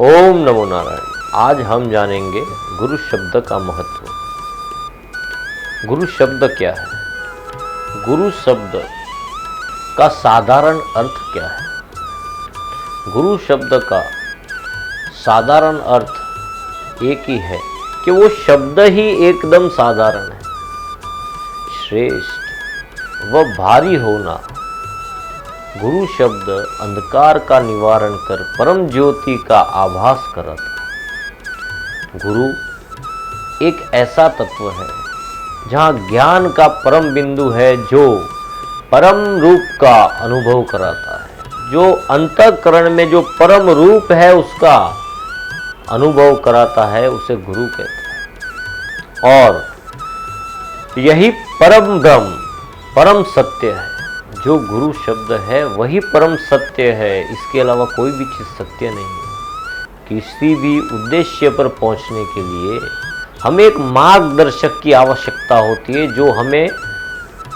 ओम नमो नारायण। आज हम जानेंगे गुरु शब्द का महत्व। गुरु शब्द क्या है? गुरु शब्द का साधारण अर्थ क्या है? गुरु शब्द का साधारण अर्थ एक ही है कि वो शब्द ही एकदम साधारण है। श्रेष्ठ व भारी होना। गुरु शब्द अंधकार का निवारण कर परम ज्योति का आभास करता। गुरु एक ऐसा तत्व है जहाँ ज्ञान का परम बिंदु है, जो परम रूप का अनुभव कराता है। जो अंतःकरण में जो परम रूप है उसका अनुभव कराता है, उसे गुरु कहते हैं। और यही परम ब्रह्म, परम सत्य है। जो गुरु शब्द है वही परम सत्य है, इसके अलावा कोई भी चीज़ सत्य नहीं है। किसी भी उद्देश्य पर पहुंचने के लिए हमें एक मार्गदर्शक की आवश्यकता होती है, जो हमें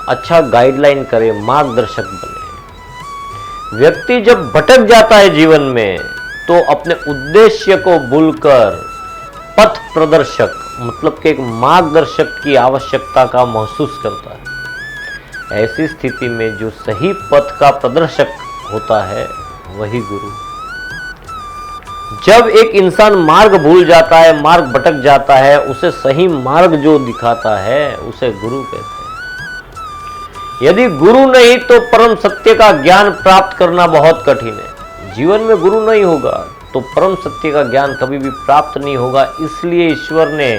अच्छा गाइडलाइन करे, मार्गदर्शक बने। व्यक्ति जब भटक जाता है जीवन में, तो अपने उद्देश्य को भूलकर पथ प्रदर्शक मतलब कि एक मार्गदर्शक की आवश्यकता का महसूस करता है। ऐसी स्थिति में जो सही पथ का प्रदर्शक होता है वही गुरु। जब एक इंसान मार्ग भूल जाता है, मार्ग भटक जाता है, उसे सही मार्ग जो दिखाता है उसे गुरु कहते हैं। यदि गुरु नहीं तो परम सत्य का ज्ञान प्राप्त करना बहुत कठिन है। जीवन में गुरु नहीं होगा तो परम सत्य का ज्ञान कभी भी प्राप्त नहीं होगा। इसलिए ईश्वर ने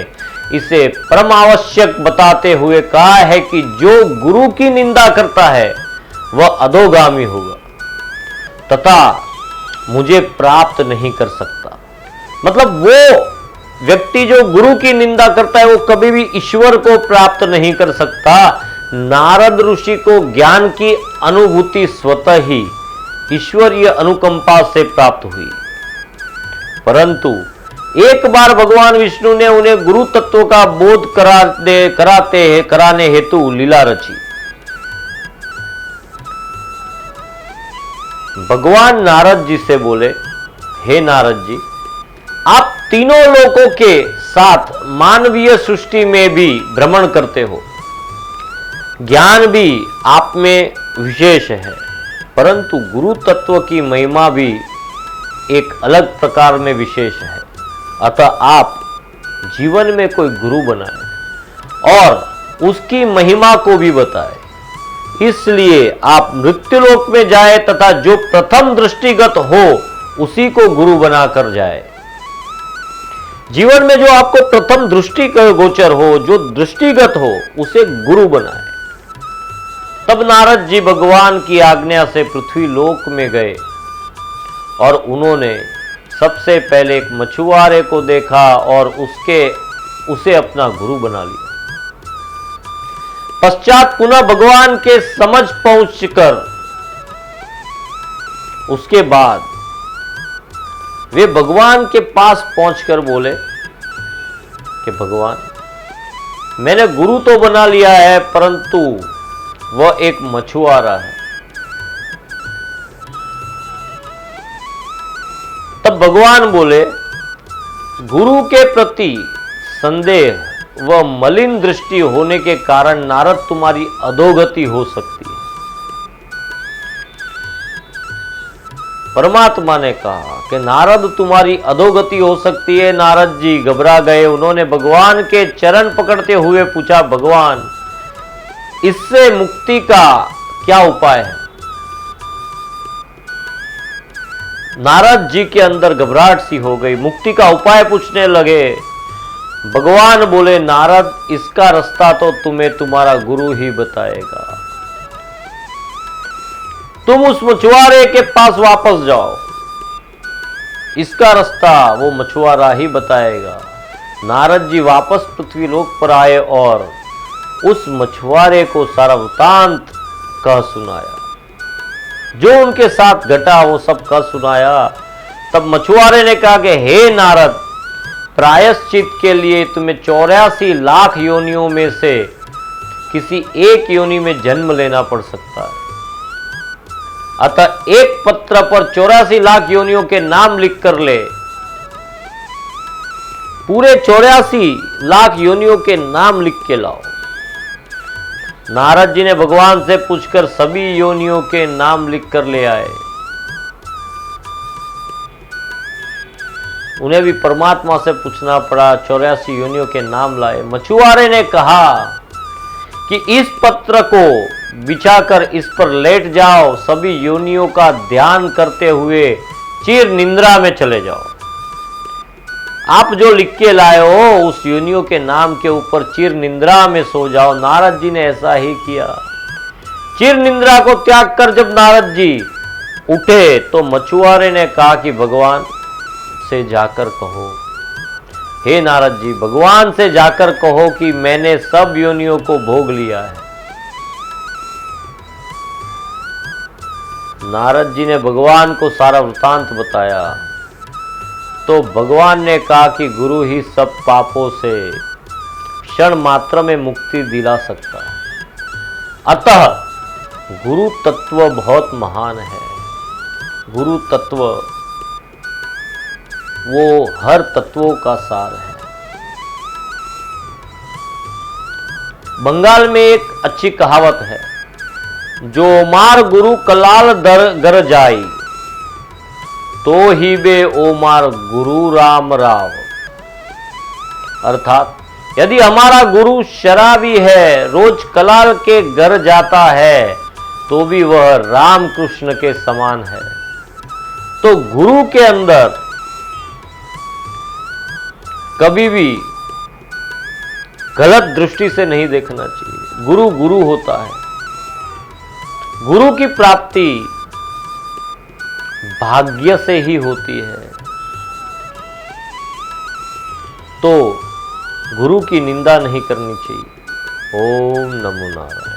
इसे परम आवश्यक बताते हुए कहा है कि जो गुरु की निंदा करता है वह अधोगामी होगा तथा मुझे प्राप्त नहीं कर सकता। मतलब वो व्यक्ति जो गुरु की निंदा करता है वो कभी भी ईश्वर को प्राप्त नहीं कर सकता। नारद ऋषि को ज्ञान की अनुभूति स्वतः ही ईश्वरीय अनुकंपा से प्राप्त हुई, परंतु एक बार भगवान विष्णु ने उन्हें गुरु तत्व का बोध कराने हेतु लीला रची। भगवान नारद जी से बोले, हे नारद जी, आप तीनों लोकों के साथ मानवीय सृष्टि में भी भ्रमण करते हो। ज्ञान भी आप में विशेष है, परंतु गुरु तत्व की महिमा भी एक अलग प्रकार में विशेष है। अतः आप जीवन में कोई गुरु बनाए और उसकी महिमा को भी बताए। इसलिए आप मृत्युलोक में जाए तथा जो प्रथम दृष्टिगत हो उसी को गुरु बनाकर जाए। जीवन में जो आपको प्रथम दृष्टि गोचर हो, जो दृष्टिगत हो, उसे गुरु बनाए। तब नारद जी भगवान की आज्ञा से पृथ्वी लोक में गए और उन्होंने सबसे पहले एक मछुआरे को देखा और उसे अपना गुरु बना लिया। पश्चात पुनः भगवान के समझ पहुंचकर उसके बाद वे भगवान के पास पहुंचकर बोले कि भगवान, मैंने गुरु तो बना लिया है, परंतु वह एक मछुआरा है। तब भगवान बोले, गुरु के प्रति संदेह व मलिन दृष्टि होने के कारण नारद तुम्हारी अधोगति हो सकती है। परमात्मा ने कहा कि नारद तुम्हारी अधोगति हो सकती है। नारद जी घबरा गए। उन्होंने भगवान के चरण पकड़ते हुए पूछा, भगवान, इससे मुक्ति का क्या उपाय है? नारद जी के अंदर घबराहट सी हो गई। मुक्ति का उपाय पूछने लगे। भगवान बोले, नारद, इसका रास्ता तो तुम्हें तुम्हारा गुरु ही बताएगा। तुम उस मछुआरे के पास वापस जाओ, इसका रास्ता वो मछुआरा ही बताएगा। नारद जी वापस पृथ्वी लोक पर आए और उस मछुआरे को सारा वृतांत कह सुनाया। जो उनके साथ घटा वो सब कह सुनाया। तब मछुआरे ने कहा कि हे नारद, प्रायश्चित के लिए तुम्हें 84 लाख योनियों में से किसी एक योनि में जन्म लेना पड़ सकता है। अतः एक पत्र पर 84 लाख योनियों के नाम लिख कर ले पूरे 84 लाख योनियों के नाम लिख के लाओ। नारद जी ने भगवान से पूछकर सभी योनियों के नाम लिख कर ले आए। उन्हें भी परमात्मा से पूछना पड़ा, 84 योनियों के नाम लाए। मछुआरे ने कहा कि इस पत्र को बिछाकर इस पर लेट जाओ, सभी योनियों का ध्यान करते हुए चिर निंद्रा में चले जाओ। आप जो लिख के लाए हो उस योनियों के नाम के ऊपर चिर निंद्रा में सो जाओ। नारद जी ने ऐसा ही किया। चिर निंद्रा को त्याग कर जब नारद जी उठे तो मछुआरे ने कहा कि भगवान से जाकर कहो, हे नारद जी, भगवान से जाकर कहो कि मैंने सब योनियों को भोग लिया है। नारद जी ने भगवान को सारा वृतांत बताया तो भगवान ने कहा कि गुरु ही सब पापों से क्षण मात्र में मुक्ति दिला सकता है। अतः गुरु तत्व बहुत महान है। गुरु तत्व वो हर तत्वों का सार है। बंगाल में एक अच्छी कहावत है, जो मार गुरु कलाल गर जाई, तो ही बे ओमार गुरु राम राव। अर्थात यदि हमारा गुरु शराबी है, रोज कलाल के घर जाता है, तो भी वह राम कृष्ण के समान है। तो गुरु के अंदर कभी भी गलत दृष्टि से नहीं देखना चाहिए। गुरु गुरु होता है। गुरु की प्राप्ति भाग्य से ही होती है। तो गुरु की निंदा नहीं करनी चाहिए। ओम नमो नारायण।